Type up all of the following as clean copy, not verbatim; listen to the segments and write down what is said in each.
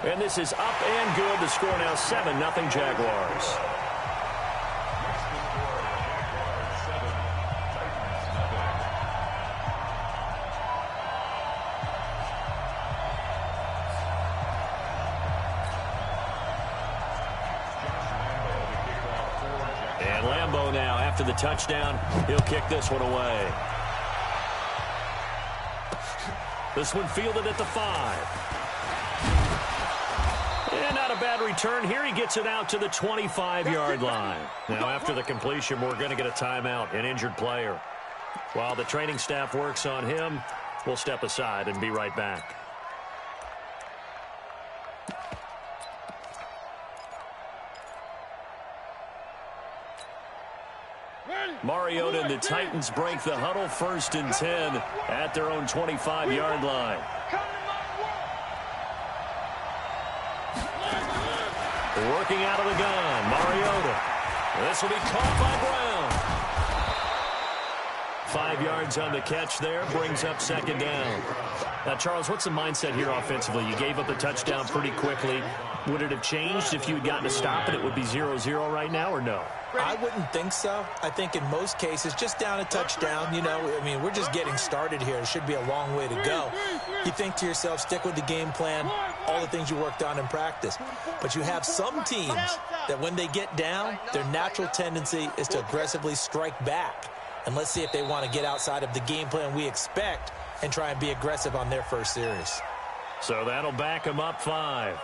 And this is up and good. The score now 7-0 Jaguars. And Lambeau now, after the touchdown, he'll kick this one away. This one fielded at the 5. And not a bad return here. He gets it out to the 25-yard line. Now, after the completion, we're going to get a timeout, an injured player. While the training staff works on him, we'll step aside and be right back. Mariota and the Titans break the huddle, 1st and 10 at their own 25-yard line. Working out of the gun, Mariota. This will be caught by Brown. 5 yards on the catch there, brings up 2nd down. Now, Charles, what's the mindset here offensively? You gave up the touchdown pretty quickly. Would it have changed if you had gotten a stop and it would be 0-0 right now, or no? I wouldn't think so. I think in most cases, just down a touchdown, we're just getting started here. It should be a long way to go. You think to yourself, stick with the game plan, all the things you worked on in practice. But you have some teams that when they get down, their natural tendency is to aggressively strike back. And let's see if they want to get outside of the game plan we expect and try and be aggressive on their first series. So that'll back them up 5.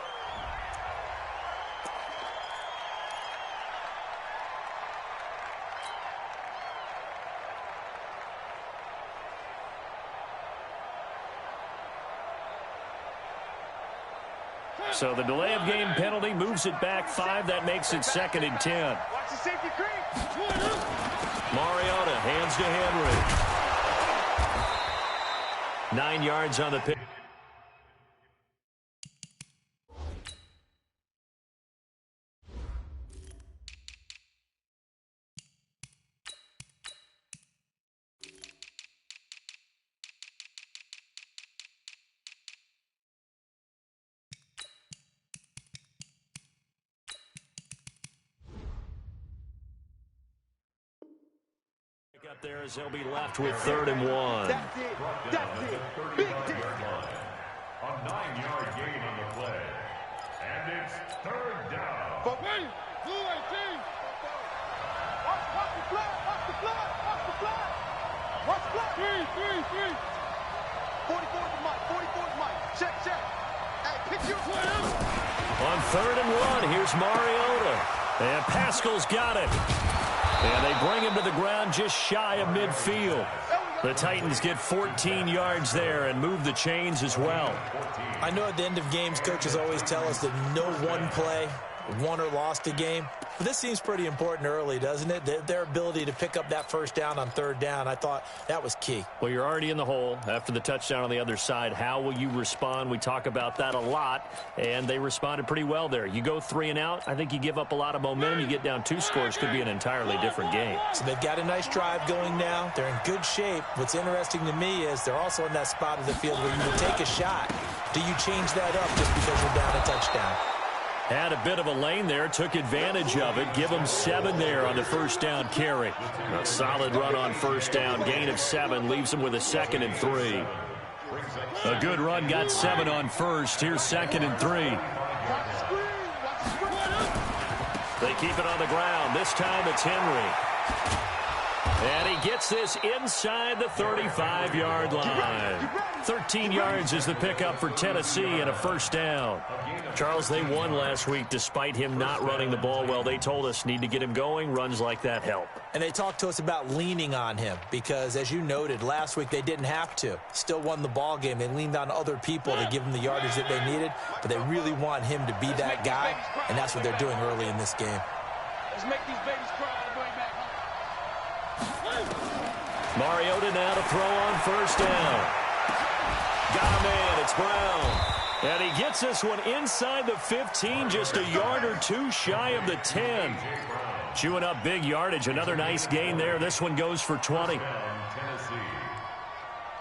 So the delay of game penalty moves it back 5. That makes it 2nd and 10. Mariota hands to Henry. 9 yards on the pick. Up there as they'll be left with 3rd and 1. That's it. Big hit. A 9-yard gain on the play. And it's 3rd down. But wait, Blue 18. Watch the flag. Watch the flag. Watch the flag. Watch the flag. 3. 44's the mic. 44's mic. Check. Hey, pick your play up. On 3rd and 1, here's Mariota. And Pascal's got it. And they bring him to the ground just shy of midfield. The Titans get 14 yards there and move the chains as well. I know at the end of games, coaches always tell us that no one play won or lost a game. But this seems pretty important early, doesn't it? Their ability to pick up that 1st down on 3rd down, I thought that was key. Well, you're already in the hole after the touchdown on the other side. How will you respond? We talk about that a lot, and they responded pretty well there. You go 3 and out, I think you give up a lot of momentum. You get down 2 scores, could be an entirely different game. So they've got a nice drive going now. They're in good shape. What's interesting to me is they're also in that spot of the field where you would take a shot. Do you change that up just because you're down a touchdown? Had a bit of a lane there, took advantage of it. Give them 7 there on the 1st down carry. A solid run on 1st down. Gain of 7 leaves them with a 2nd and 3. A good run, got 7 on 1st. Here's 2nd and 3. They keep it on the ground. This time it's Henry. And he gets this inside the 35-yard line. 13 yards is the pickup for Tennessee and a 1st down. Charles, they won last week despite him not running the ball well. They told us need to get him going. Runs like that help. And they talked to us about leaning on him because, as you noted, last week they didn't have to. Still won the ball game. They leaned on other people to give them the yardage that they needed, but they really want him to be that guy, and that's what they're doing early in this game. Let's make these babies cry all the way back home. Mariota now to throw on 1st down. Got a man. It's Brown. And he gets this one inside the 15, just a yard or 2 shy of the 10. Chewing up big yardage. Another nice gain there. This one goes for 20.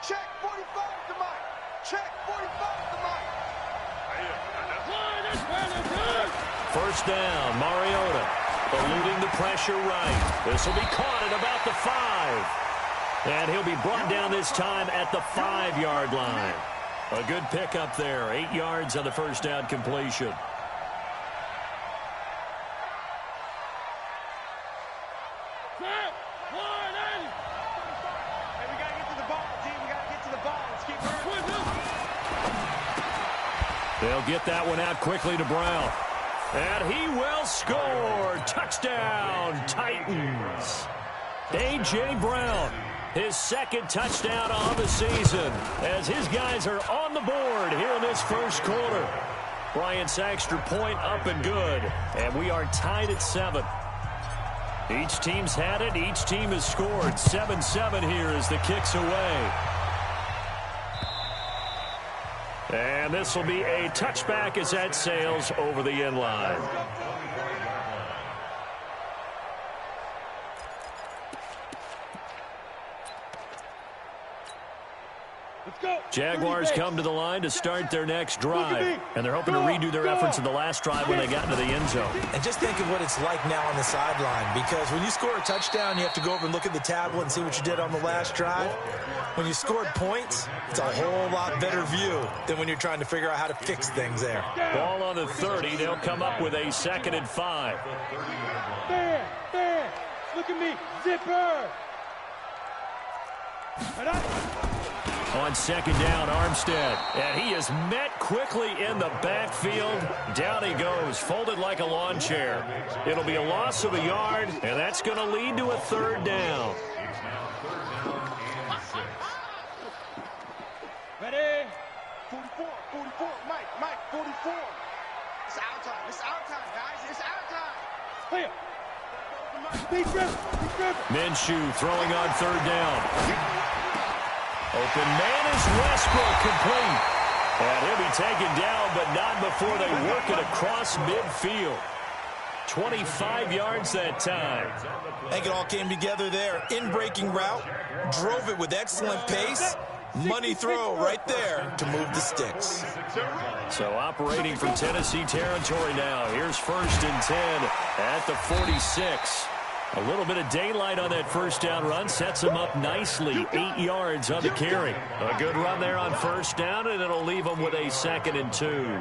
Check 45 to Mike. Check 45 to Mike. First down, Mariota eluding the pressure right. This will be caught at about the 5. And he'll be brought down this time at the 5-yard line. A good pickup there. 8 yards on the first down completion. They'll get that one out quickly to Brown. And he will score. Touchdown, Titans. A.J. Brown, his second touchdown on the season, as his guys are on the board here in this first quarter. Bryant's extra point up and good, and we are tied at 7. Each team's had it. Each team has scored. 7-7 here as the kick's away. And this will be a touchback as that sails over the end line. Jaguars come to the line to start their next drive. And they're hoping to redo their efforts in the last drive when they got into the end zone. And just think of what it's like now on the sideline. Because when you score a touchdown, you have to go over and look at the tablet and see what you did on the last drive. When you scored points, it's a whole lot better view than when you're trying to figure out how to fix things there. Ball on the 30. They'll come up with a 2nd and 5. There. Look at me. Zipper. On 2nd down, Armstead. And he is met quickly in the backfield. Down he goes, folded like a lawn chair. It'll be a loss of a yard, and that's going to lead to a 3rd down. Ready? 44, Mike, 44. It's our time, guys. It's our time. Clear. Deep grip. Minshew throwing on 3rd down. Open man is Westbrook, complete. And he'll be taken down, but not before they work it across midfield. 25 yards that time. I think it all came together there. In-breaking route, drove it with excellent pace. Money throw right there to move the sticks. So operating from Tennessee territory now. Here's 1st and 10 at the 46. A little bit of daylight on that first down run sets him up nicely. 8 yards on the carry. A good run there on 1st down, and it'll leave him with a 2nd and 2.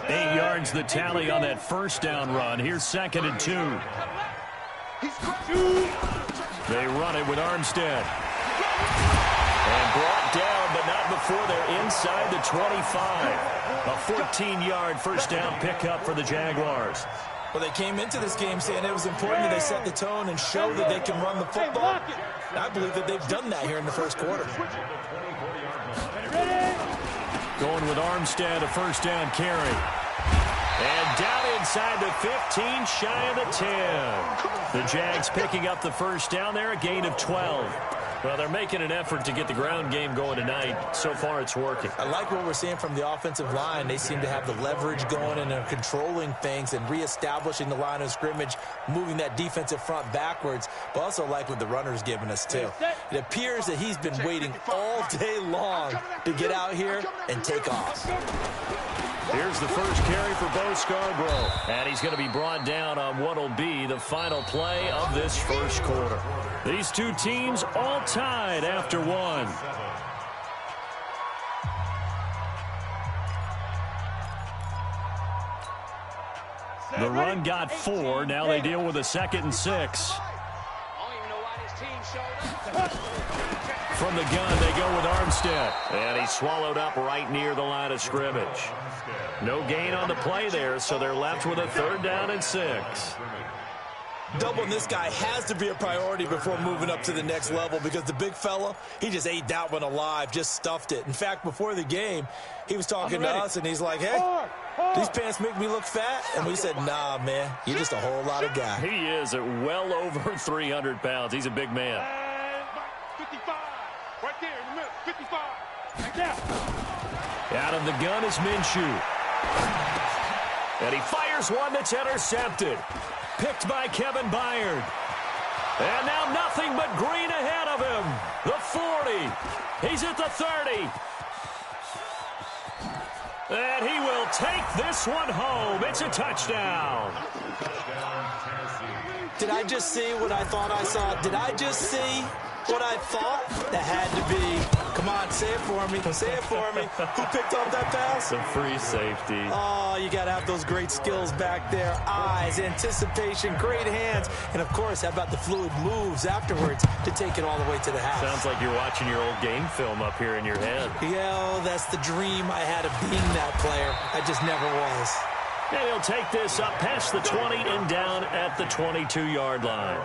8 yards the tally on that 1st down run. Here's 2nd and 2. They run it with Armstead. And brought down, but not before they're inside the 25. A 14-yard first down pickup for the Jaguars. Well, they came into this game saying it was important that they set the tone and show that they can run the football. And I believe that they've done that here in the first quarter. Going with Armstead, a 1st down carry. And down inside the 15, shy of the 10. The Jags picking up the 1st down there, a gain of 12. Well, they're making an effort to get the ground game going tonight. So far, it's working. I like what we're seeing from the offensive line. They seem to have the leverage going, and they're controlling things and reestablishing the line of scrimmage, moving that defensive front backwards. But also like what the runner's giving us, too. It appears that he's been waiting all day long to get out here and take off. Here's the first carry for Bo Scarborough. And he's going to be brought down on what will be the final play of this first quarter. These two teams all tied after 1. The run got 4. Now they deal with a 2nd and 6. From the gun, they go with Armstead. And he's swallowed up right near the line of scrimmage. No gain on the play there, so they're left with a 3rd down and 6. Doubling this guy has to be a priority before moving up to the next level, because the big fella, he just ate that one alive, just stuffed it. In fact, before the game, he was talking to us, and he's like, hey, these pants make me look fat. And we said, nah, man, you're just a whole lot of guy. He is at well over 300 pounds. He's a big man. 55. Right there in the middle. 55. Right there. Out of the gun is Minshew. And he fires one that's intercepted. Picked by Kevin Byard. And now nothing but green ahead of him. The 40. He's at the 30. And he will take this one home. It's a touchdown. Did I just see what I thought I saw? Did I just see what I thought? That had to be. Come on, say it for me. Say it for me. Who picked up that pass? The free safety. Oh, you got to have those great skills back there. Eyes, anticipation, great hands. And, of course, how about the fluid moves afterwards to take it all the way to the house? Sounds like you're watching your old game film up here in your head. Yeah, oh, that's the dream I had of being that player. I just never was. And he'll take this up past the 20 and down at the 22-yard line.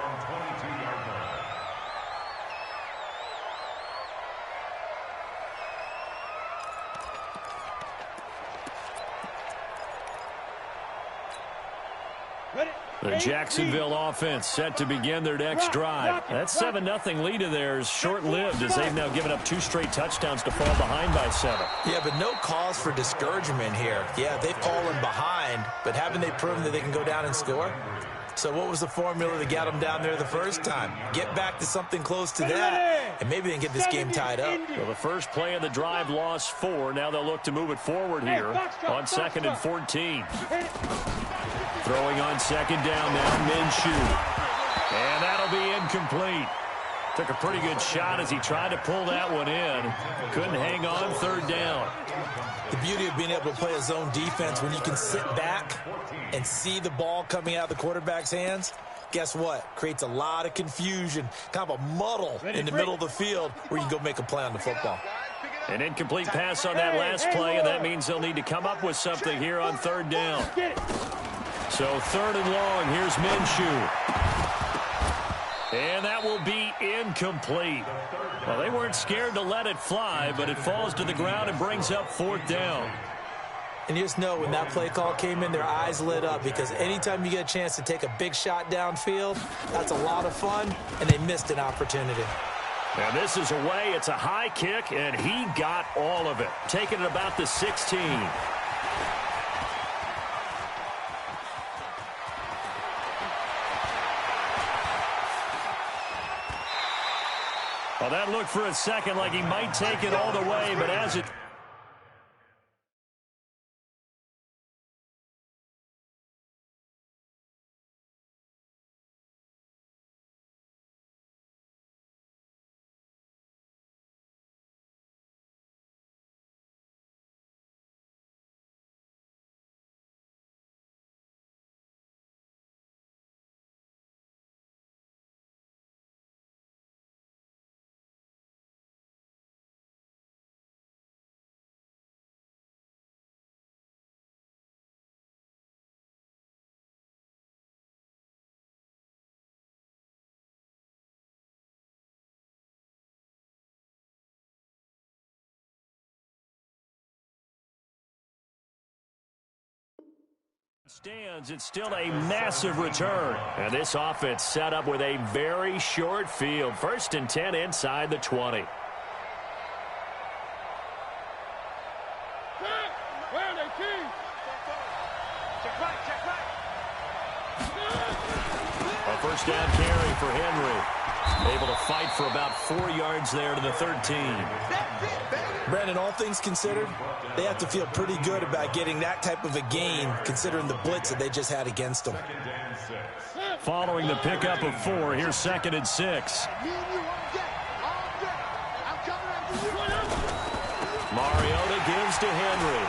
The Jacksonville offense set to begin their next drive. That 7-0 lead of theirs short-lived as they've now given up 2 straight touchdowns to fall behind by 7. Yeah, but no cause for discouragement here. Yeah, they've fallen behind, but haven't they proven that they can go down and score? So what was the formula that got them down there the first time? Get back to something close to that, and maybe they can get this game tied up. Well, the first play of the drive lost 4. Now they'll look to move it forward here on 2nd and 14. Throwing on 2nd down now, Minshew. And that'll be incomplete. Took a pretty good shot as he tried to pull that one in. Couldn't hang on 3rd down. The beauty of being able to play a zone defense when you can sit back and see the ball coming out of the quarterback's hands, guess what? Creates a lot of confusion, kind of a muddle in the middle of the field where you can go make a play on the football. An incomplete pass on that last play, and that means they'll need to come up with something here on 3rd down. So 3rd and long, here's Minshew. And that will be incomplete. Well, they weren't scared to let it fly, but it falls to the ground and brings up 4th down. And you just know when that play call came in, their eyes lit up because anytime you get a chance to take a big shot downfield, that's a lot of fun, and they missed an opportunity. Now this is away. It's a high kick, and he got all of it. Taking it about the 16. Well, that looked for a second like he might take it all the way, but as it... stands, it's still a massive return. And this offense set up with a very short field. 1st and 10 inside the 20. Where are they, team? Check right, check right. A 1st down carry for Henry. Able to fight for about 4 yards there to the 13. Brandon, all things considered, they have to feel pretty good about getting that type of a gain considering the blitz that they just had against them. Following the pickup of 4, here's 2nd and 6. Mariota gives to Henry.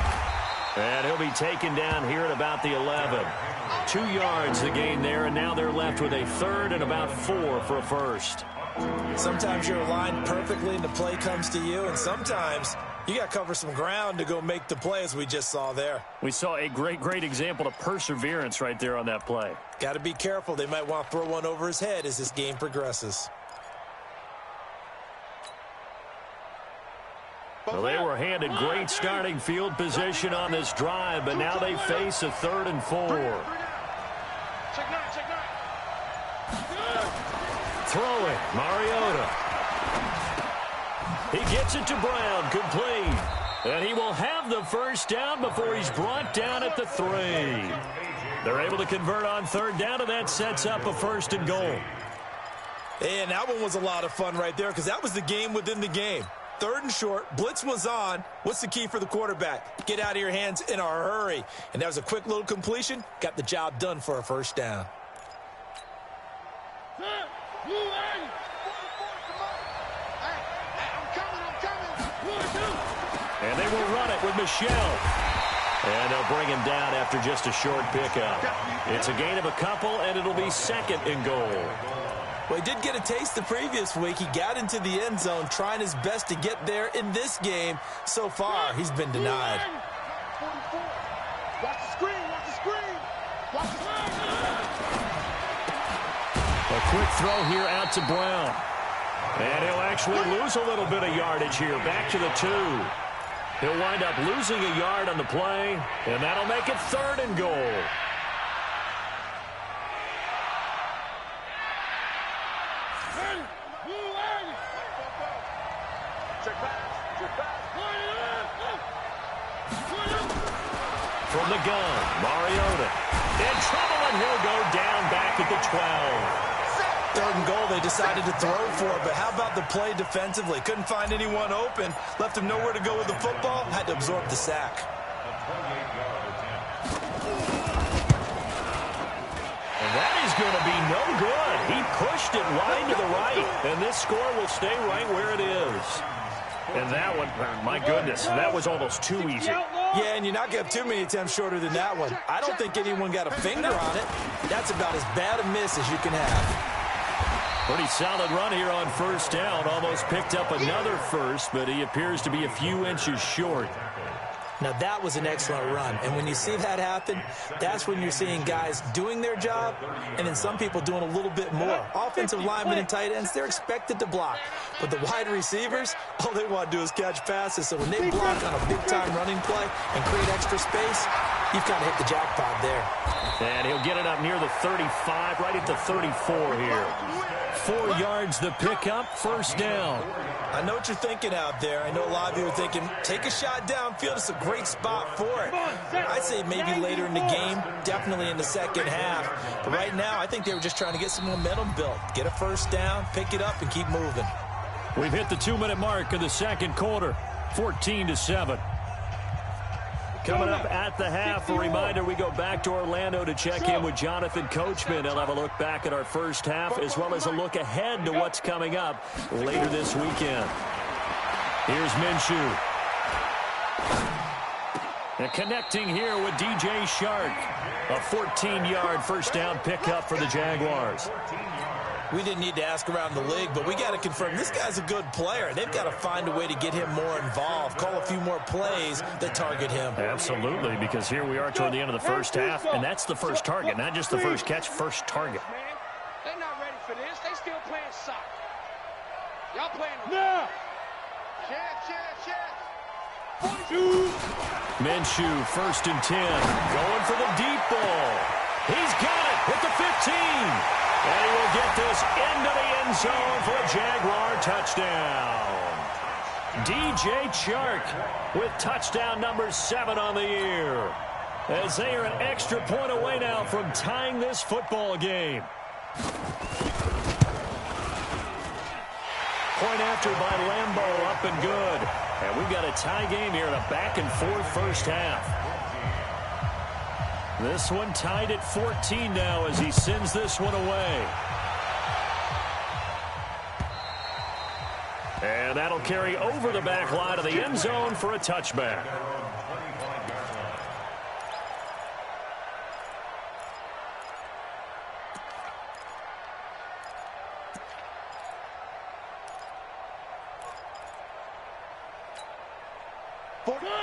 And he'll be taken down here at about the 11. 2 yards the gain there, and now they're left with a 3rd and about 4 for a 1st. Sometimes you're aligned perfectly and the play comes to you, and sometimes you got to cover some ground to go make the play as we just saw there. We saw a great example of perseverance right there on that play. Got to be careful. They might want to throw one over his head as this game progresses. Well, they were handed great starting field position on this drive, but now they face a 3rd and 4. Check nine, check nine. Throwing, Mariota. He gets it to Brown, complete. And he will have the 1st down before he's brought down at the 3. They're able to convert on 3rd down, and that sets up a 1st and goal. And that one was a lot of fun right there because that was the game within the game. 3rd and short. Blitz was on. What's the key for the quarterback? Get out of your hands in a hurry. And that was a quick little completion. Got the job done for a first down. And they will run it with Michelle. And they'll bring him down after just a short pickup. It's a gain of a couple, and it'll be 2nd and goal. Well, he did get a taste the previous week. He got into the end zone, trying his best to get there in this game. So far, he's been denied. 44. Watch the screen, watch the screen. Watch the screen. A quick throw here out to Brown. And he'll actually lose a little bit of yardage here. Back to the 2. He'll wind up losing a yard on the play, and that'll make it 3rd and goal. From the gun, Mariota. In trouble, and he'll go down back at the 12. 3rd and goal, they decided to throw for it, but how about the play defensively? Couldn't find anyone open, left him nowhere to go with the football, had to absorb the sack. And that is going to be no good. He pushed it wide to the right, and this score will stay right where it is. And that one, my goodness, that was almost too easy. Yeah, and you're not going to have too many attempts shorter than that one. I don't think anyone got a finger on it. That's about as bad a miss as you can have. Pretty solid run here on first down. Almost picked up another first, but he appears to be a few inches short. Now, that was an excellent run. And when you see that happen, that's when you're seeing guys doing their job and then some people doing a little bit more. Offensive linemen and tight ends, they're expected to block. But the wide receivers, all they want to do is catch passes. So when they block on a big-time running play and create extra space, you've kind of hit the jackpot there. And he'll get it up near the 35, right at the 34 here. 4 yards the pickup, first down. I know what you're thinking out there. I know a lot of you are thinking, take a shot downfield. It's a great spot for it. I'd say maybe later in the game, definitely in the second half. But right now, I think they were just trying to get some momentum built. Get a first down, pick it up, and keep moving. We've hit the 2-minute mark of the second quarter, 14-7. Coming up at the half, a reminder, we go back to Orlando to check in with Jonathan Coachman. He'll have a look back at our first half as well as a look ahead to what's coming up later this weekend. Here's Minshew. And connecting here with DJ Shark. A 14-yard first down pickup for the Jaguars. We didn't need to ask around the league, but we got to confirm this guy's a good player. They've got to find a way to get him more involved, call a few more plays that target him. Absolutely, because here we are toward the end of the first half, and that's the first target, not just the first catch, first target. They're not ready for this. They still playing soccer. Y'all playing Now. Minshew, 1st and 10, going for the deep ball. He's got it at the 15. And he will get this into the end zone for a Jaguar touchdown. DJ Chark with touchdown number 7 on the year. As they are an extra point away now from tying this football game. Point after by Lambeau, up and good. And we've got a tie game here in a back-and-forth first half. This one tied at 14 now as he sends this one away. And that'll carry over the back line of the end zone for a touchback.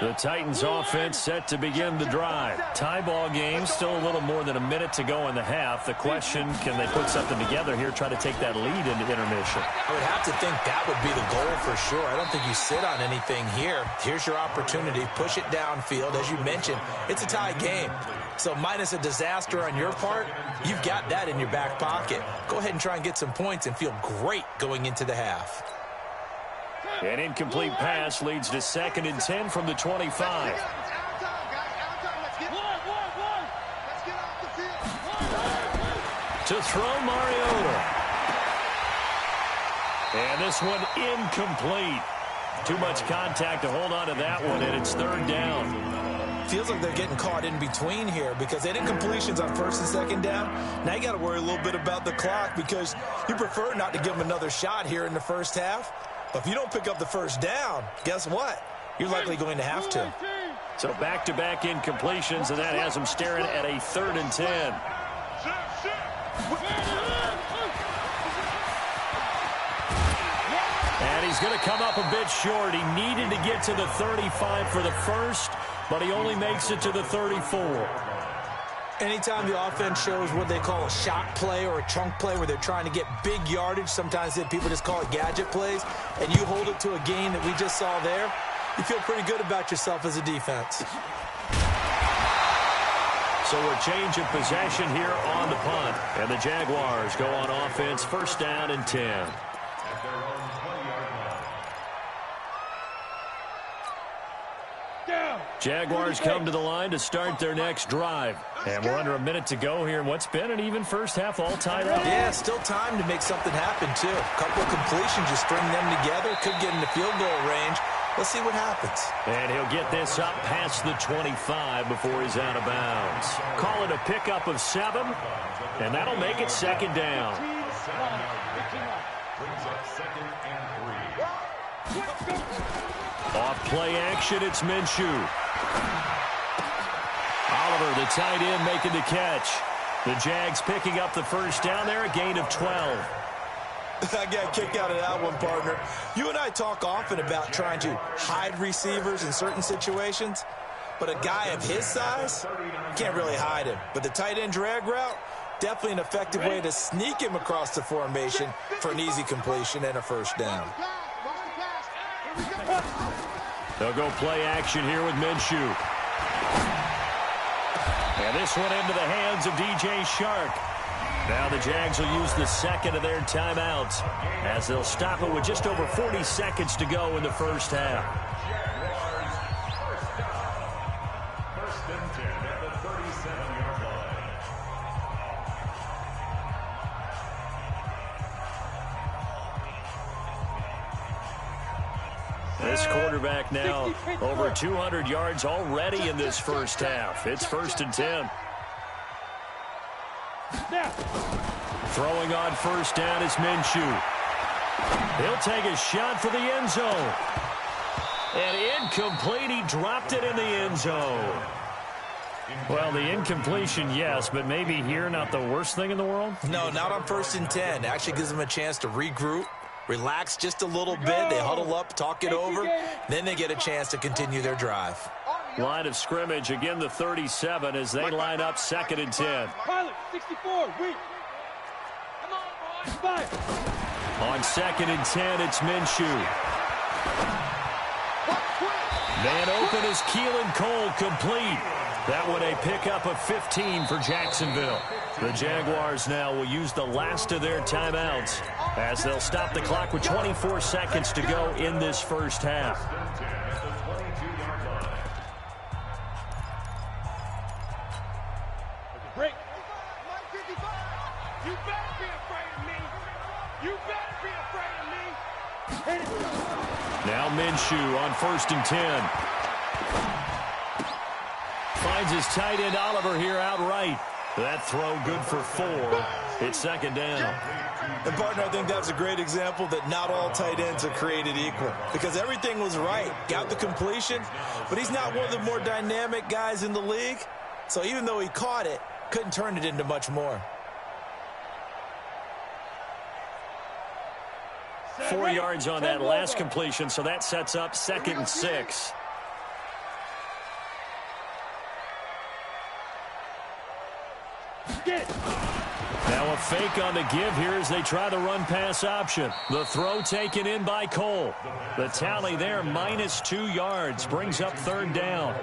The Titans offense set to begin the drive. Tie ball game, still a little more than a minute to go in the half. The question, can they put something together here, try to take that lead into intermission? I would have to think that would be the goal for sure. I don't think you sit on anything here. Here's your opportunity. Push it downfield. As you mentioned, it's a tie game. So minus a disaster on your part, you've got that in your back pocket. Go ahead and try and get some points and feel great going into the half. An incomplete pass leads to 2nd and 10 from the 25. To throw, Mariota. And this one incomplete. Too much contact to hold on to that one, and it's third down. Feels like they're getting caught in between here because they did completions on first and second down. Now you got to worry a little bit about the clock because you prefer not to give them another shot here in the first half. But if you don't pick up the first down, guess what? You're likely going to have to. So back-to-back incompletions, and that has them staring at a 3rd and 10. And he's going to come up a bit short. He needed to get to the 35 for the first, but he only makes it to the 34. Anytime the offense shows what they call a shot play or a chunk play where they're trying to get big yardage, sometimes people just call it gadget plays, and you hold it to a gain that we just saw there, you feel pretty good about yourself as a defense. So a change of possession here on the punt. And the Jaguars go on offense, first down and 10. Jaguars come to the line to start their next drive. And we're under a minute to go here in what's been an even first half, all tied up. Yeah, still time to make something happen, too. A couple of completions, you string them together, could get into field goal range. Let's see what happens. And he'll get this up past the 25 before he's out of bounds. Call it a pickup of 7, and that'll make it second down. Off play action, it's Minshew. Oliver, the tight end, making the catch. The Jags picking up the first down there, a gain of 12. I got kicked out of that one, partner. You and I talk often about trying to hide receivers in certain situations, but a guy of his size, can't really hide him. But the tight end drag route, definitely an effective way to sneak him across the formation for an easy completion and a first down. They'll go play action here with Minshew. And this one into the hands of DJ Shark. Now the Jags will use the second of their timeouts as they'll stop it with just over 40 seconds to go in the first half. First and 10 at the 37-yard line. This quarterback now over 200 yards already in this first half. It's first and 10. Throwing on first down is Minshew. He'll take a shot for the end zone. And incomplete. He dropped it in the end zone. Well, the incompletion, yes, but maybe here not the worst thing in the world? No, not on first and 10. Actually gives them a chance to regroup, relax just a little bit. They huddle up, talk it over. Then they get a chance to continue their drive. Line of scrimmage, again the 37 as they line up second and 10. Pilot, 64, weak. Come on, boys. Fire. On second and 10, it's Minshew. Man open is Keelan Cole, complete. That one a pickup of 15 for Jacksonville. The Jaguars now will use the last of their timeouts as they'll stop the clock with 24 seconds to go in this first half. Break. You better be afraid of me. You better be afraid of me. Hit it. Now Minshew on first and 10. Finds his tight end Oliver here outright. That throw good for 4. It's second down. And, partner, I think that's a great example that not all tight ends are created equal because everything was right. Got the completion, but he's not one of the more dynamic guys in the league. So even though he caught it, couldn't turn it into much more. 4 yards on that last completion, so that sets up second and 6. Now a fake on the give here as they try the run-pass option. The throw taken in by Cole. The tally there, -2 yards, brings up third down.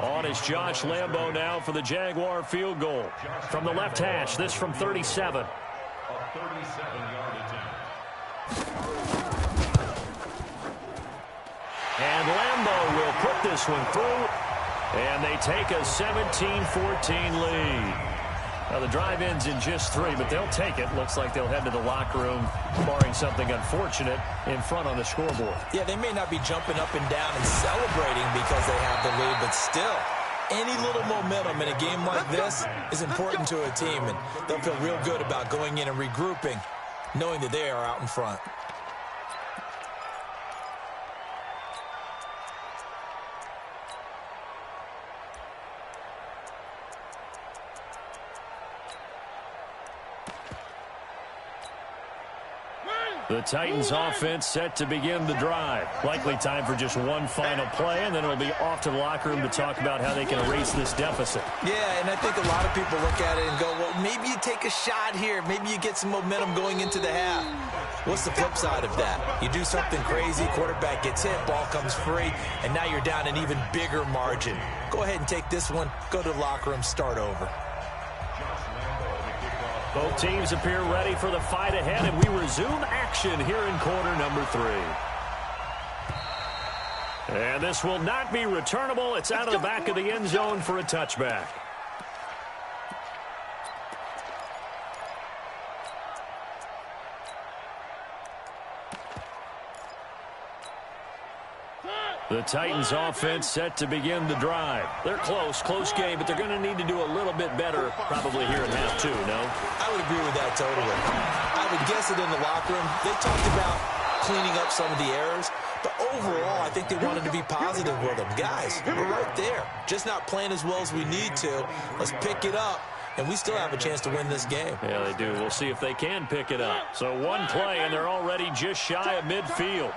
On is Josh Lambo now for the Jaguar field goal. From the left hash, this from 37. A 37-yard attempt. And Lambo will put this one through. And they take a 17-14 lead. Now, the drive ends in just 3, but they'll take it. Looks like they'll head to the locker room, barring something unfortunate, in front on the scoreboard. Yeah, they may not be jumping up and down and celebrating because they have the lead, but still, any little momentum in a game like this is important to a team, and they'll feel real good about going in and regrouping, knowing that they are out in front. The Titans offense set to begin the drive. Likely time for just one final play, and then it'll be off to the locker room to talk about how they can erase this deficit. Yeah, and I think a lot of people look at it and go, well, maybe you take a shot here. Maybe you get some momentum going into the half. What's the flip side of that? You do something crazy, quarterback gets hit, ball comes free, and now you're down an even bigger margin. Go ahead and take this one, go to the locker room, start over. Both teams appear ready for the fight ahead, and we resume action here in quarter number 3. And this will not be returnable. It's out of the back of the end zone for a touchback. The Titans offense set to begin the drive. They're close game, but they're going to need to do a little bit better probably here in half 2, no? I would agree with that totally. I would guess it in the locker room. They talked about cleaning up some of the errors, but overall, I think they wanted to be positive with them. Guys, we're right there. Just not playing as well as we need to. Let's pick it up, and we still have a chance to win this game. Yeah, they do. We'll see if they can pick it up. So one play, and they're already just shy of midfield.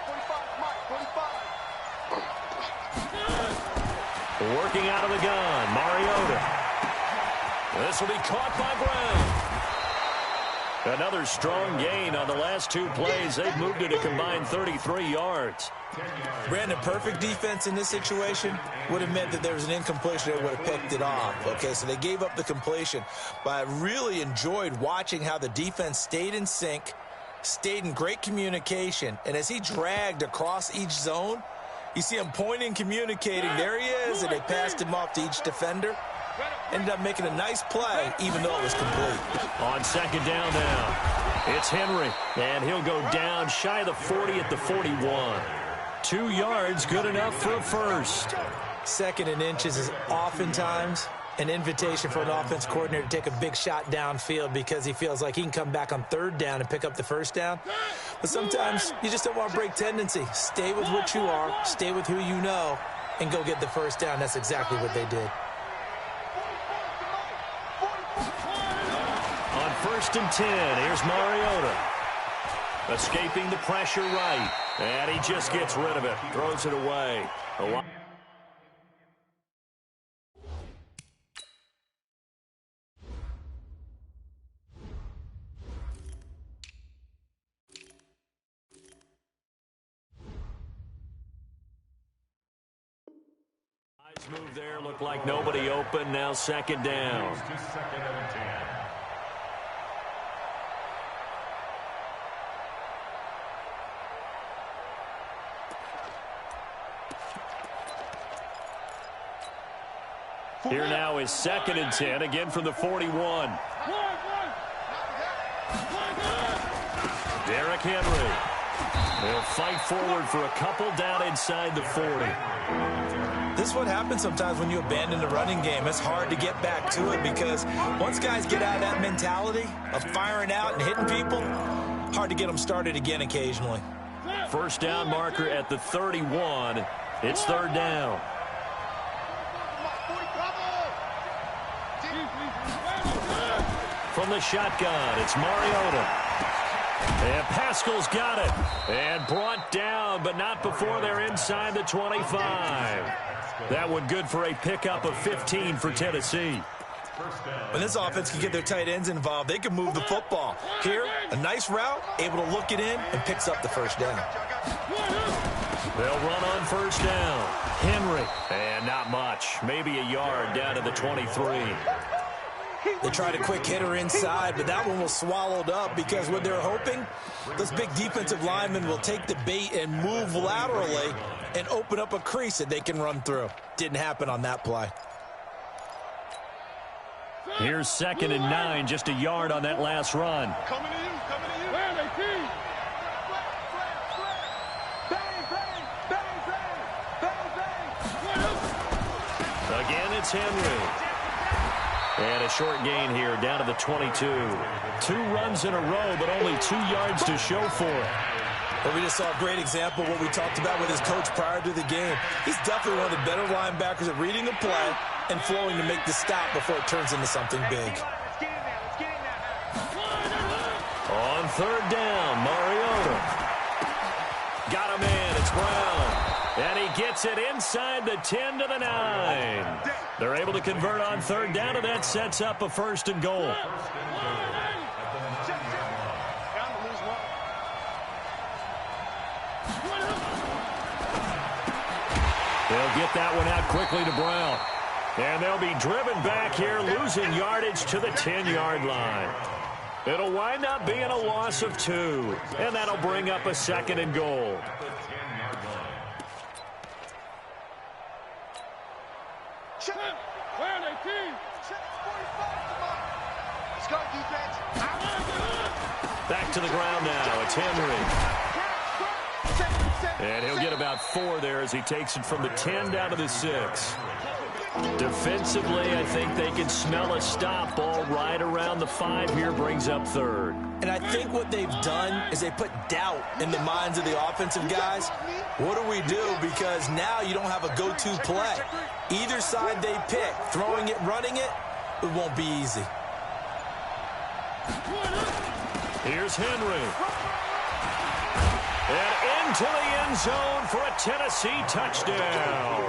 45, Mike, 45. Working out of the gun, Mariota. This will be caught by Brown. Another strong gain on the last 2 plays. They've moved it a combined 33 yards. Brandon, perfect defense in this situation would have meant that there was an incompletion that would have picked it off. Okay, so they gave up the completion, but I really enjoyed watching how the defense stayed in sync, stayed in great communication, and as he dragged across each zone, you see him pointing, communicating. There he is, and they passed him off to each defender. Ended up making a nice play, even though it was complete. On second down now, it's Henry, and he'll go down shy of the 40 at the 41. 2 yards, good enough for a first. Second and inches is oftentimes an invitation for an offense coordinator to take a big shot downfield because he feels like he can come back on third down and pick up the first down. But sometimes you just don't want to break tendency. Stay with what you are, stay with who you know, and go get the first down. That's exactly what they did. On 1st and 10, here's Mariota. Escaping the pressure right, and he just gets rid of it, throws it away. Move there, looked like nobody open. Now second down. Here now is 2nd and 10, again from the 41. Derrick Henry will fight forward for a couple down inside the 40. This is what happens sometimes when you abandon the running game. It's hard to get back to it because once guys get out of that mentality of firing out and hitting people, hard to get them started again occasionally. First down marker at the 31. It's third down. From the shotgun, it's Mariota. And Pascal's got it. And brought down, but not before they're inside the 25. That one good for a pickup of 15 for Tennessee. When this offense can get their tight ends involved, they can move the football. Here, a nice route, able to look it in, and picks up the first down. They'll run on first down. Henry, and not much. Maybe a yard down to the 23. They tried a quick hitter inside, but that one was swallowed up because what they're hoping, those big defensive linemen will take the bait and move laterally and open up a crease that they can run through. Didn't happen on that play. Here's 2nd and 9, just a yard on that last run. Coming to you, coming to you. Where they team? Bang, bang, bang, bang, bang, bang. Again, it's Henry. And a short gain here, down to the 22. 2 runs in a row, but only 2 yards to show for it. Well, we just saw a great example of what we talked about with his coach prior to the game. He's definitely one of the better linebackers at reading the play and flowing to make the stop before it turns into something big. On 3rd down, Mariota. Got a man, it's Brown. And he gets it inside the 10 to the 9. They're able to convert on 3rd down, and that sets up a 1st and goal. They'll get that one out quickly to Brown. And they'll be driven back here, losing yardage to the 10-yard line. It'll wind up being a loss of 2, and that'll bring up a 2nd and goal. Where they team? Let's go, defense. Back to the ground now. It's Henry. And he'll get about 4 there as he takes it from the 10 down to the 6. Defensively, I think they can smell a stop ball right around the 5 here, brings up 3rd. And I think what they've done is they put doubt in the minds of the offensive guys. What do we do? Because now you don't have a go-to play. Either side they pick, throwing it, running it, it won't be easy. Here's Henry. And into the end zone for a Tennessee touchdown.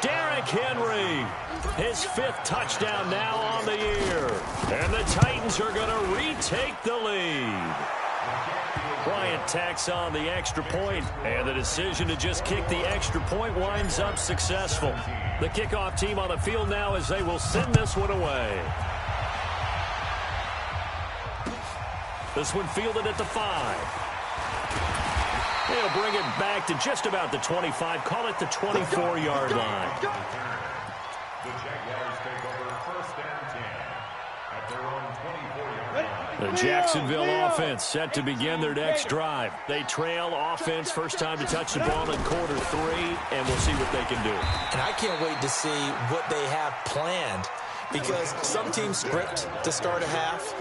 Derrick Henry, his 5th touchdown now on the year. And the Titans are going to retake the lead. Bryant tacks on the extra point, and the decision to just kick the extra point winds up successful. The kickoff team on the field now as they will send this one away. This one fielded at the 5. They'll bring it back to just about the 25. Call it the 24-yard line. The Jaguars take over 1st and 10 at their own 24-yard line. The Jacksonville offense set to begin their next drive. They trail offense, first time to touch the ball in quarter 3, and we'll see what they can do. And I can't wait to see what they have planned, because some teams script to start a half.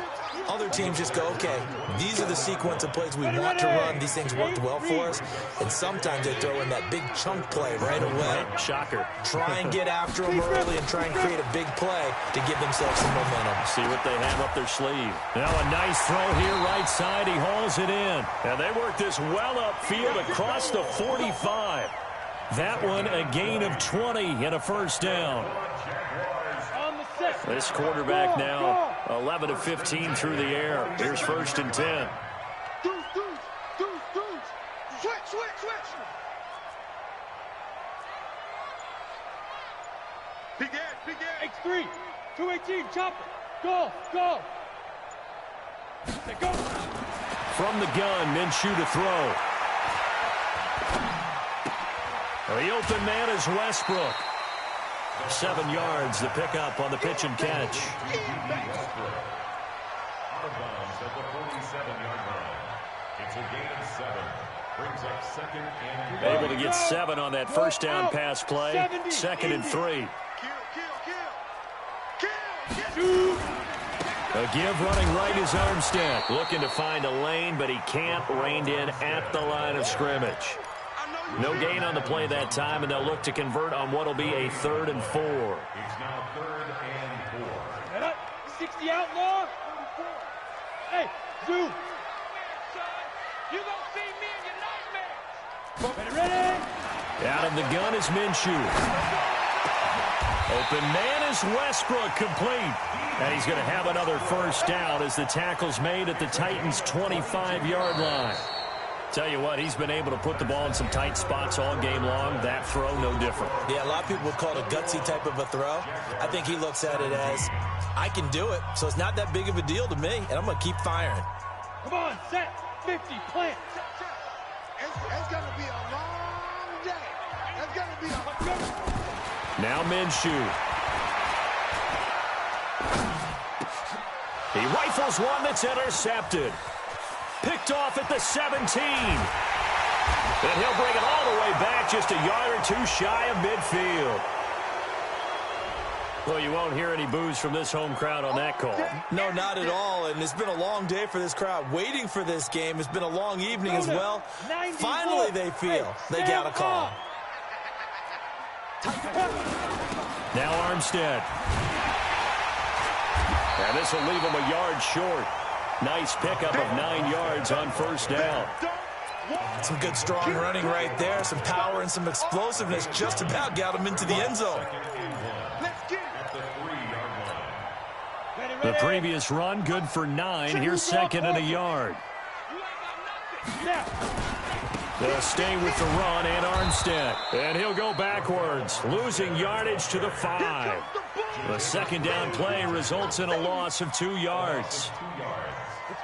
Other teams just go, okay, these are the sequence of plays we want to run. These things worked well for us. And sometimes they throw in that big chunk play right away. Shocker. Try and get after them early and try and create a big play to give themselves some momentum. See what they have up their sleeve. Now a nice throw here right side. He hauls it in. And they work this well upfield across the 45. That one a gain of 20 and a 1st down. This quarterback now 11 of 15 through the air. Here's 1st and 10. Switch. Big edge. X3, 218, chopper. Go. Go. From the gun, Minshew to throw. The open man is Westbrook. 7 yards, the pickup on the pitch and catch. Out of bounds at the 47-yard line. It's a gain of 7. Brings up 2nd and Able to get 7 on that 1st down pass play. 2nd and 3. Kill. A give running right is Armstead. Looking to find a lane, but he can't. Reined in at the line of scrimmage. No gain on the play that time, and they'll look to convert on what will be a 3rd and 4. It's now 3rd and 4. Set up. 60 outlaw. Hey, Zoo. You gonna see me in your nightmares. Ready? Out of the gun is Minshew. Open man is Westbrook, complete. And he's going to have another 1st down as the tackle's made at the Titans' 25-yard line. Tell you what, he's been able to put the ball in some tight spots all game long. That throw, no different. Yeah, a lot of people would call it a gutsy type of a throw. I think he looks at it as, I can do it, so it's not that big of a deal to me, and I'm going to keep firing. Come on, set. 50, plant. It's going to be a long day. That's got to be a... Now Minshew. He rifles one that's intercepted. Picked off at the 17. And he'll bring it all the way back, just a yard or two shy of midfield. Well, you won't hear any boos from this home crowd on that call. No, not at all, and it's been a long day for this crowd waiting for this game. It's been a long evening as well. Finally, they feel they got a call. Now Armstead. And this will leave him a yard short. Nice pickup of 9 yards on first down. Some good strong running right there. Some power and some explosiveness just about got him into the end zone. The previous run, good for 9. Here's second and a yard. They'll stay with the run and Armstead. And he'll go backwards, losing yardage to the 5. The second down play results in a loss of 2 yards.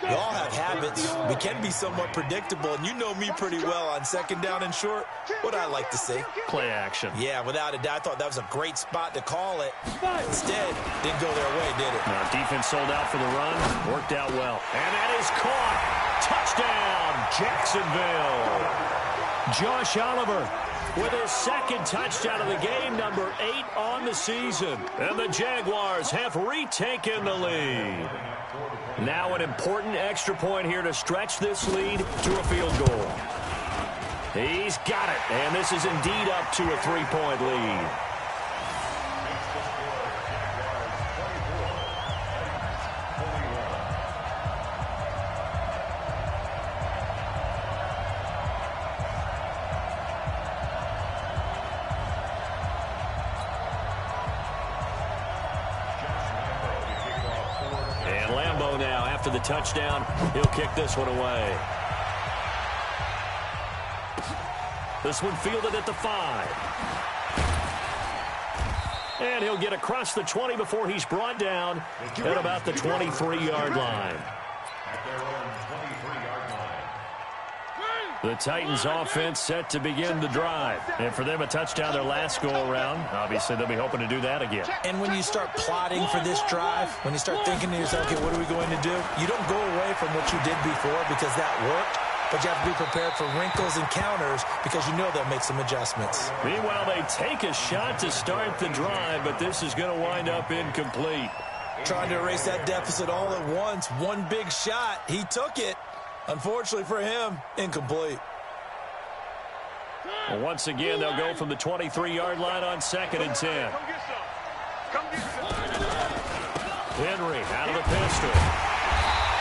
We all have habits. We can be somewhat predictable, and you know me pretty well on second down and short. What I like to see. Play action. Yeah, without a doubt. I thought that was a great spot to call it. Instead, didn't go their way, did it? Now, defense sold out for the run. Worked out well. And that is caught. Touchdown, Jacksonville. Josh Oliver with his second touchdown of the game, number 8 on the season. And the Jaguars have retaken the lead. Now an important extra point here to stretch this lead to a field goal. He's got it, and this is indeed up to a 3-point lead. After the touchdown, he'll kick this one away. This one fielded at the 5. And he'll get across the 20 before he's brought down at about the 23-yard line. The Titans offense set to begin the drive. And for them, a touchdown their last go-around. Obviously, they'll be hoping to do that again. And when you start plotting for this drive, when you start thinking to yourself, okay, what are we going to do? You don't go away from what you did before because that worked. But you have to be prepared for wrinkles and counters because you know they'll make some adjustments. Meanwhile, they take a shot to start the drive, but this is going to wind up incomplete. Trying to erase that deficit all at once. One big shot. He took it. Unfortunately for him, incomplete. Well, once again, they'll go from the 23-yard line on 2nd and 10. Henry out of the pistol.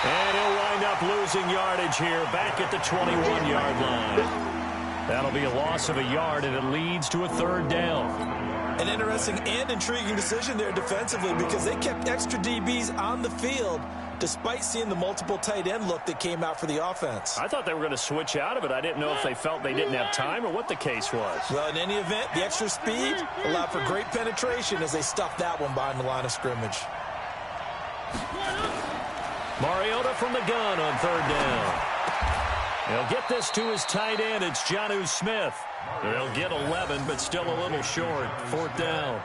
And he'll wind up losing yardage here back at the 21-yard line. That'll be a loss of a yard, and it leads to a 3rd down. An interesting and intriguing decision there defensively because they kept extra DBs on the field despite seeing the multiple tight end look that came out for the offense. I thought they were going to switch out of it. I didn't know if they felt they didn't have time or what the case was. Well, in any event, the extra speed allowed for great penetration as they stuffed that one behind the line of scrimmage. Mariota from the gun on 3rd down. He'll get this to his tight end. It's Jonnu Smith. They'll get 11, but still a little short. 4th down.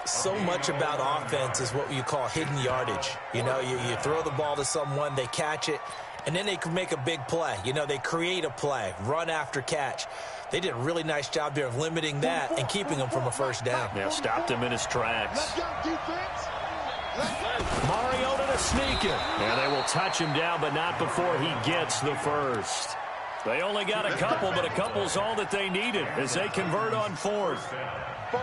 So much about offense is what you call hidden yardage. You know, you throw the ball to someone, they catch it, and then they can make a big play. You know, they create a play, run after catch. They did a really nice job there of limiting that and keeping him from a 1st down. Yeah, stopped him in his tracks. Mariota to sneak it. And they will touch him down, but not before he gets the 1st. They only got a couple, but a couple's all that they needed as they convert on 4th.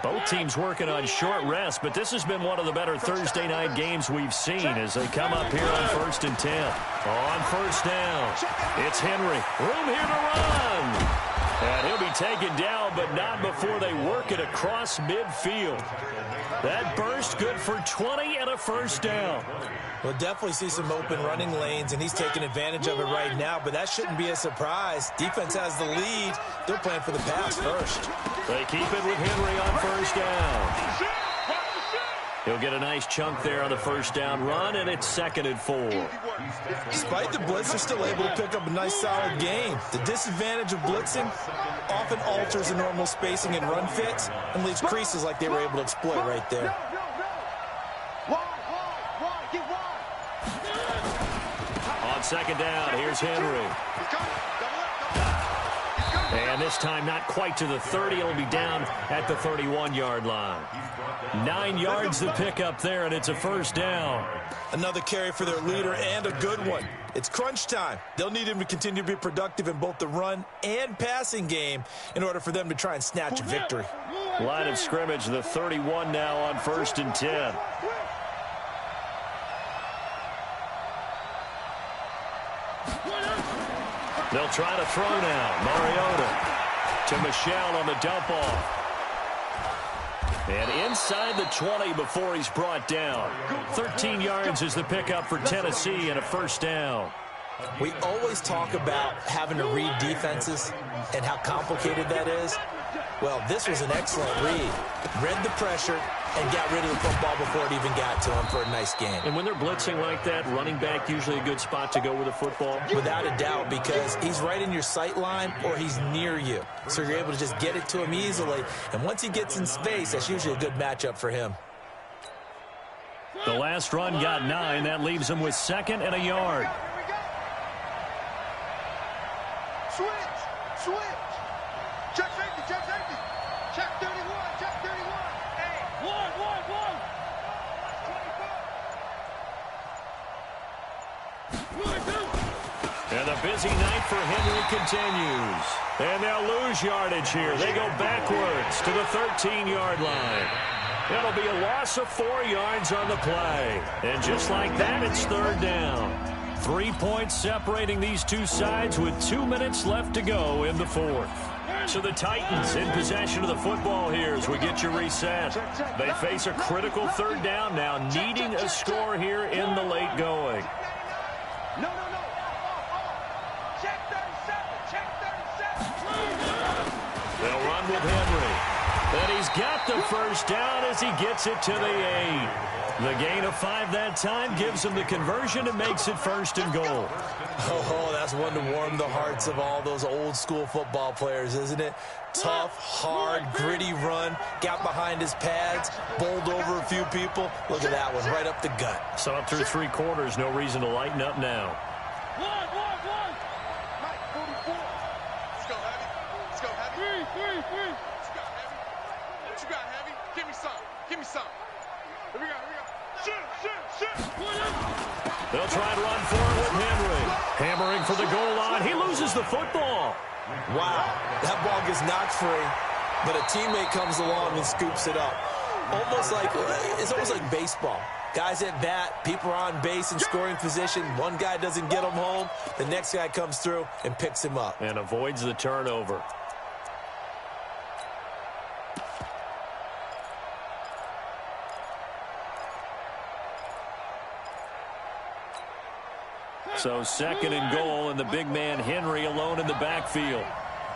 Both teams working on short rest, but this has been one of the better Thursday night games we've seen as they come up here on 1st and 10. On 1st down, it's Henry. Room here to run. And he'll be taken down, but not before they work it across midfield. That burst good for 20 and a 1st down. We'll definitely see some open running lanes, and he's taking advantage of it right now, but that shouldn't be a surprise. Defense has the lead. They're playing for the pass first. They keep it with Henry on 1st down. He'll get a nice chunk there on the first down run, and it's 2nd and 4. Despite the blitz, they're still able to pick up a nice, solid gain. The disadvantage of blitzing often alters the normal spacing and run fits and leaves creases like they were able to exploit right there. On 2nd down, here's Henry. And this time not quite to the 30. It'll be down at the 31-yard line. 9 yards to pick up there, and it's a first down. Another carry for their leader, and a good one. It's crunch time. They'll need him to continue to be productive in both the run and passing game in order for them to try and snatch a victory. Line of scrimmage, the 31 now on 1st and 10. They'll try to throw now. Mariota to Michelle on the dump off. And inside the 20 before he's brought down. 13 yards is the pickup for Tennessee and a first down. We always talk about having to read defenses and how complicated that is. Well, this was an excellent read. Read the pressure and got rid of the football before it even got to him for a nice gain. And when they're blitzing like that, running back usually a good spot to go with the football? Without a doubt, because he's right in your sight line or he's near you. So you're able to just get it to him easily. And once he gets in space, that's usually a good matchup for him. The last run got 9. That leaves him with 2nd and a yard. Switch. Check safety. Check 31. Hey. One. And the busy night for Henry continues. And they'll lose yardage here. They go backwards to the 13-yard line. It'll be a loss of 4 yards on the play. And just like that, it's 3rd down. 3 points separating these two sides with 2 minutes left to go in the 4th. So the Titans in possession of the football here as we get you reset. They face a critical 3rd down now, needing a score here in the late going. No. Check 37. They'll run with Henry. And he's got the first down as he gets it to the 8. The gain of 5 that time gives him the conversion and makes it 1st and goal. Oh, that's one to warm the hearts of all those old school football players, isn't it? Tough, hard, gritty run, got behind his pads, bowled over a few people. Look at that one, right up the gut. So up through 3 quarters, no reason to lighten up now. One. Mike, 44. Let's go, Heavy. Three. Let's go, Heavy. What you got, Heavy? Give me some. Here we go. Shoot. They'll try and run forward with Henry. Hammering for the goal line. He loses the football. Wow, that ball gets knocked free, but a teammate comes along and scoops it up. It's almost like baseball. Guys at bat, people are on base in scoring position. One guy doesn't get him home. The next guy comes through and picks him up. And avoids the turnover. So 2nd and goal, and the big man Henry alone in the backfield.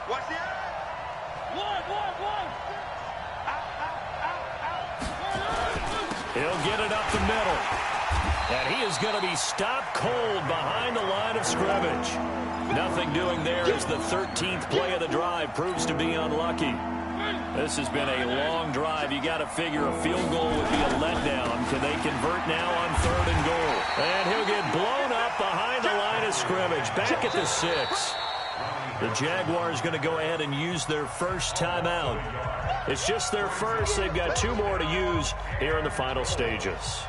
Watch the One. He'll get it up the middle. And he is going to be stopped cold behind the line of scrimmage. Nothing doing there as the 13th play of the drive proves to be unlucky. This has been a long drive. You got to figure a field goal would be a letdown. Can they convert now on 3rd and goal? And he'll get blown up behind the line of scrimmage. Back at the 6. The Jaguars going to go ahead and use their first timeout. It's just their first. They've got 2 more to use here in the final stages.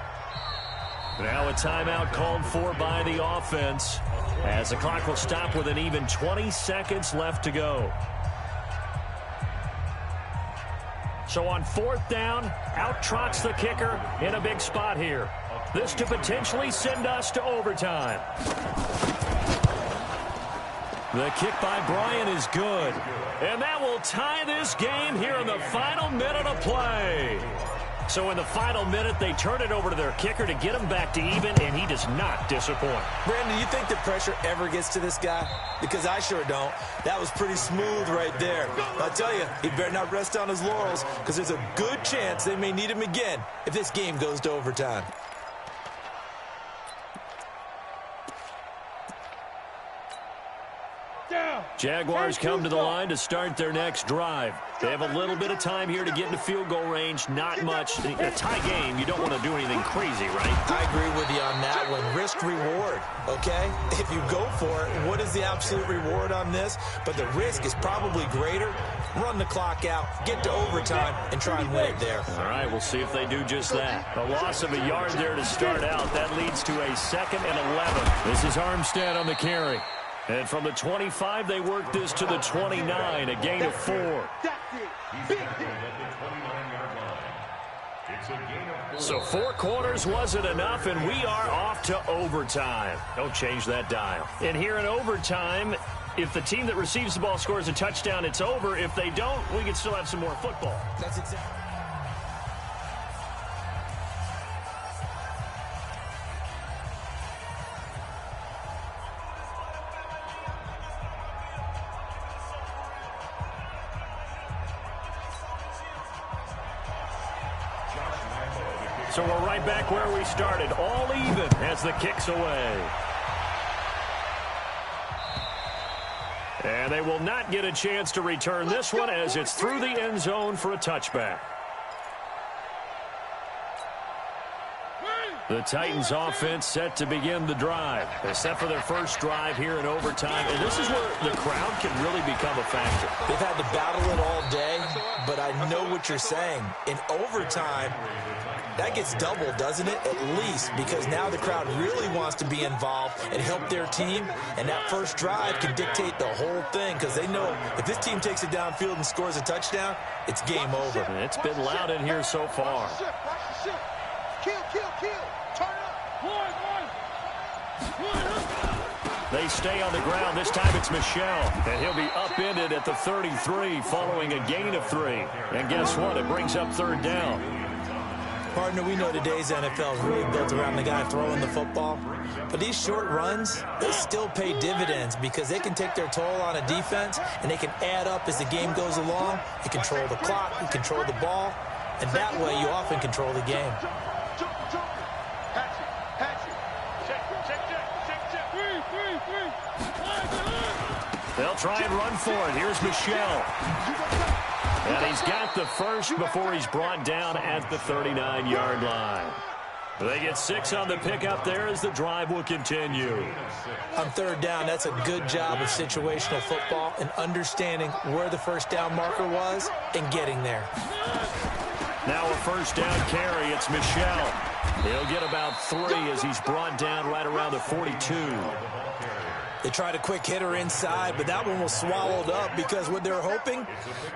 Now a timeout called for by the offense as the clock will stop with an even 20 seconds left to go. So on 4th down, out trots the kicker in a big spot here. This to potentially send us to overtime. The kick by Bryant is good. And that will tie this game here in the final minute of play. So in the final minute, they turn it over to their kicker to get him back to even, and he does not disappoint. Brandon, you think the pressure ever gets to this guy? Because I sure don't. That was pretty smooth right there. I'll tell you, he better not rest on his laurels, because there's a good chance they may need him again if this game goes to overtime. Jaguars come to the line to start their next drive. They have a little bit of time here to get into field goal range, not much. In a tie game, you don't want to do anything crazy, right? I agree with you on that one. Risk-reward, okay? If you go for it, what is the absolute reward on this? But the risk is probably greater. Run the clock out, get to overtime, and try and win it there. All right, we'll see if they do just that. A loss of a yard there to start out. That leads to a 2nd and 11. This is Armstead on the carry. And from the 25, they work this to the 29, a gain of 4. So 4 quarters wasn't enough, and we are off to overtime. Don't change that dial. And here in overtime, if the team that receives the ball scores a touchdown, it's over. If they don't, we can still have some more football. That's exactly. So we're right back where we started, all even as the kick's away. And they will not get a chance to return this one as it's through the end zone for a touchback. The Titans offense set to begin the drive. They set for their first drive here in overtime, and this is where the crowd can really become a factor. They've had to battle it all day, but I know what you're saying. In overtime, that gets doubled, doesn't it? At least, because now the crowd really wants to be involved and help their team, and that first drive can dictate the whole thing because they know if this team takes it downfield and scores a touchdown, it's game over. And it's been loud in here so far. Kill. Turn up. They stay on the ground. This time it's Michelle, and he'll be upended at the 33 following a gain of 3. And guess what? It brings up 3rd down. Partner, we know today's NFL is really built around the guy throwing the football. But these short runs, they still pay dividends because they can take their toll on a defense, and they can add up as the game goes along. You control the clock, you control the ball, and that way you often control the game. They'll try and run for it. Here's Michelle. And he's got the first before he's brought down at the 39-yard line. They get 6 on the pickup there as the drive will continue. On 3rd down, that's a good job of situational football and understanding where the first down marker was and getting there. Now a first down carry. It's Michelle. He'll get about 3 as he's brought down right around the 42. They tried a quick hitter inside, but that one was swallowed up because what they're hoping,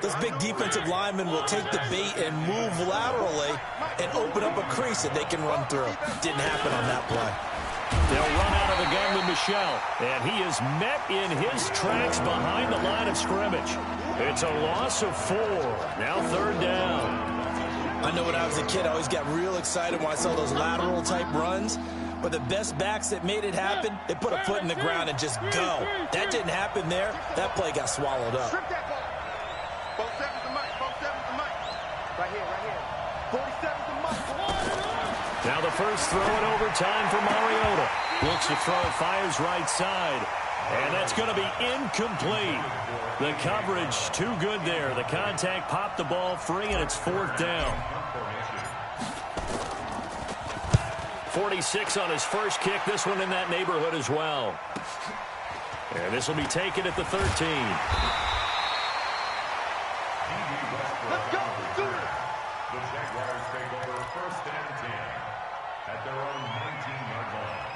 those big defensive linemen will take the bait and move laterally and open up a crease that they can run through. Didn't happen on that play. They'll run out of the gun with Michelle, and he is met in his tracks behind the line of scrimmage. It's a loss of 4. Now 3rd down. I know when I was a kid, I always got real excited when I saw those lateral-type runs. But the best backs that made it happen, they put a foot in the ground and just go. That didn't happen there. That play got swallowed up. Strip that ball. 47's the mic. 47's the mic. Right here. 47's the mic. Now the first throw in overtime for Mariota. Looks to throw, fires right side. And that's going to be incomplete. The coverage too good there. The contact popped the ball free, and it's 4th down. 46 on his first kick. This one in that neighborhood as well. And this will be taken at the 13. Let's go. Do it. The Jaguars take over 1st and 10 at their own 19-yard line.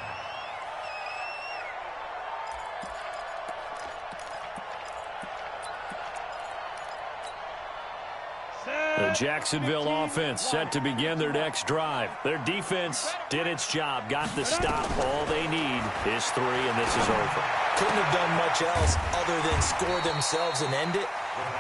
The Jacksonville offense set to begin their next drive. Their defense did its job, got the stop. All they need is 3, and this is over. Couldn't have done much else other than score themselves and end it.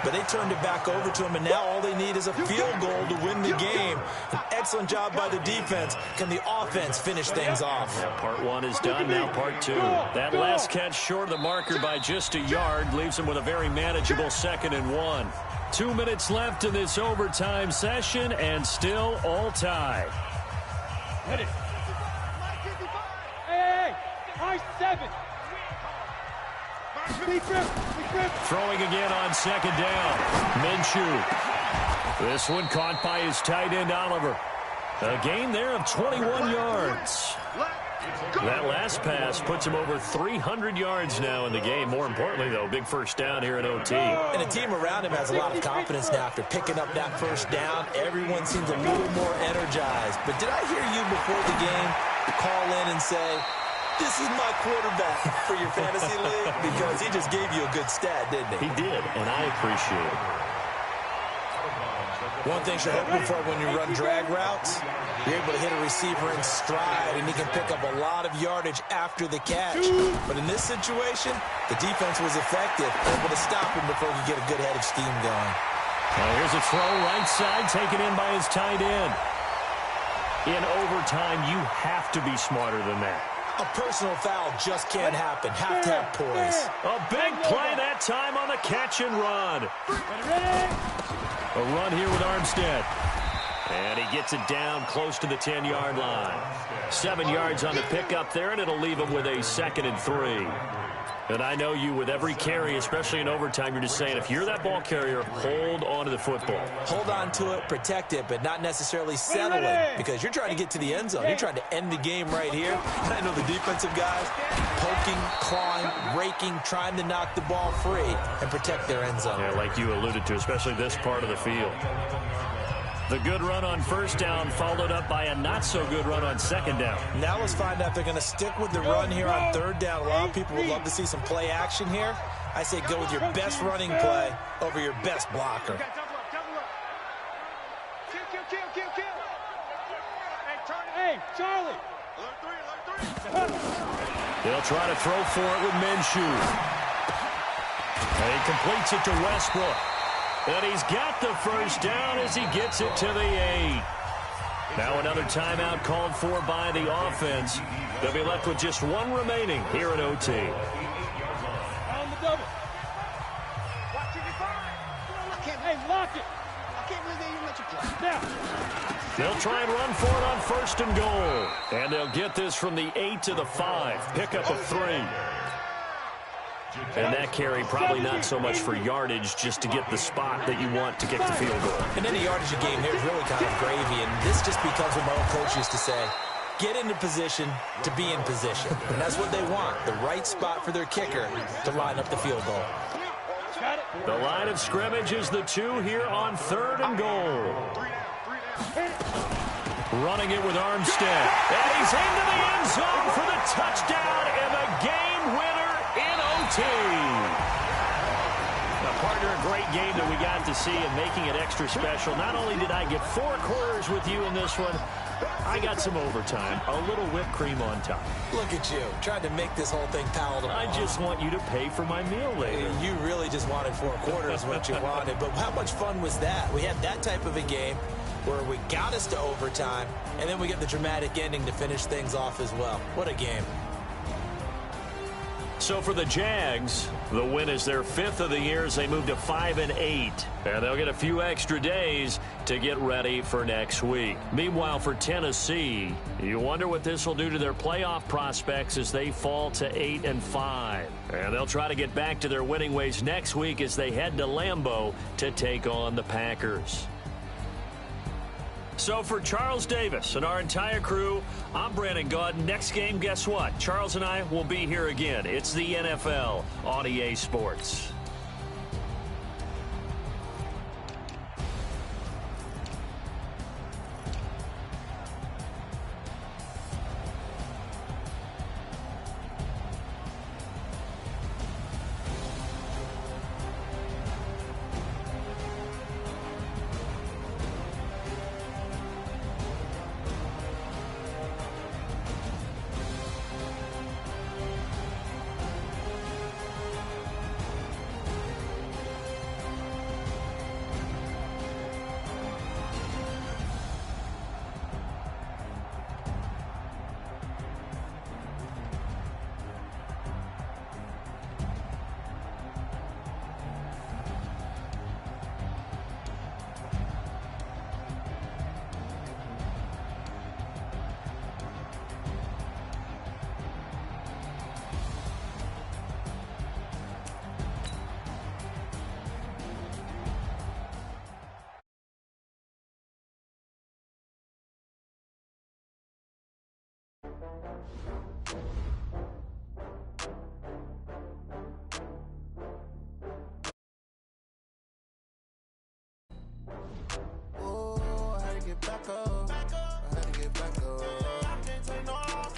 But they turned it back over to him, and now all they need is a field goal to win the game. An excellent job by the defense. Can the offense finish things off? Yeah, part one is done, now part two. That last catch short of the marker by just a yard leaves him with a very manageable 2nd and 1. 2 minutes left in this overtime session, and still all tied. Hey, hey, high 7. Throwing again on 2nd down. Minshew. This one caught by his tight end, Oliver. A gain there of 21 yards. That last pass puts him over 300 yards now in the game. More importantly, though, big first down here in OT. And the team around him has a lot of confidence now after picking up that first down. Everyone seems a little more energized. But did I hear you before the game call in and say, this is my quarterback for your fantasy league? Because he just gave you a good stat, didn't he? He did, and I appreciate it. One thing you're hoping for when you run drag routes, you're able to hit a receiver in stride, and he can pick up a lot of yardage after the catch. But in this situation, the defense was effective, able to stop him before he could get a good head of steam going. Now here's a throw right side, taken in by his tight end. In overtime, you have to be smarter than that. A personal foul just can't happen. Have to have poise. A big play that time on the catch and run. A run here with Armstead. And he gets it down close to the 10-yard line. 7 yards on the pickup there, and it'll leave him with a 2nd and 3. And I know you, with every carry, especially in overtime, you're just saying, if you're that ball carrier, hold on to the football. Hold on to it, protect it, but not necessarily settle it, because you're trying to get to the end zone. You're trying to end the game right here. I know the defensive guys poking, clawing, raking, trying to knock the ball free and protect their end zone. Yeah, like you alluded to, especially this part of the field. The good run on 1st down followed up by a not-so-good run on 2nd down. Now let's find out if they're going to stick with the run here on 3rd down. A lot of people would love to see some play action here. I say go with your best running play over your best blocker. Hey, Charlie. They'll try to throw for it with Minshew. And he completes it to Westbrook. And he's got the first down as he gets it to the 8. Now another timeout called for by the offense. They'll be left with just one remaining here at OT. On the double. Hey, lock it. I can't believe they even let you play. Now. They'll try and run for it on 1st and goal. And they'll get this from the 8 to the 5. Pickup of 3. And that carry probably not so much for yardage, just to get the spot that you want to kick the field goal. And any yardage a game here is really kind of gravy, and this just becomes what my old coach used to say, get into position to be in position. And that's what they want, the right spot for their kicker to line up the field goal. The line of scrimmage is the 2 here on 3rd and goal. Running it with Armstead. And he's into the end zone for the touchdown and the game winner in OT. Now, partner, a great game that we got to see and making it extra special. Not only did I get 4 quarters with you in this one, I got some overtime, a little whipped cream on top. Look at you, trying to make this whole thing palatable. I just want you to pay for my meal later. You really just wanted 4 quarters what you wanted, but how much fun was that? We had that type of a game where we got us to overtime, and then we get the dramatic ending to finish things off as well. What a game. So for the Jags, the win is their 5th of the year as they move to 5-8. And they'll get a few extra days to get ready for next week. Meanwhile, for Tennessee, you wonder what this will do to their playoff prospects as they fall to 8-5. And they'll try to get back to their winning ways next week as they head to Lambeau to take on the Packers. So for Charles Davis and our entire crew, I'm Brandon Gaudin. Next game, guess what? Charles and I will be here again. It's the NFL on EA Sports. back up. I had to get back up. I can't take no loss.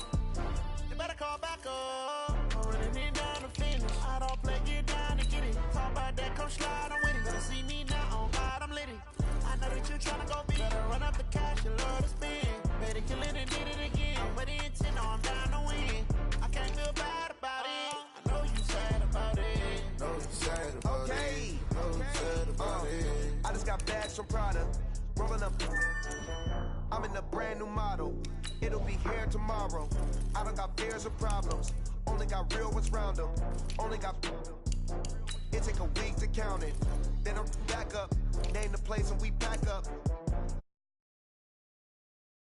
You better call back up. I'm running it down to finish. I don't play, get down to get it. Talk about that, come slide, I'm with it. Better see me now, on God, I'm litty. I know that you tryna go big. Better run up the cash, you love to spend. Better kill it and did it again. I'm with the intent, no, I'm down to win. I can't feel bad about it. I know you sad about it. Know you sad about it. Know you sad about it. I just got bags from Prada. Rolling up. I'm in a brand new model. It'll be here tomorrow. I don't got fears or problems. Only got real ones round them. Only got. It take a week to count it. Then I'm back up. Name the place and we pack up.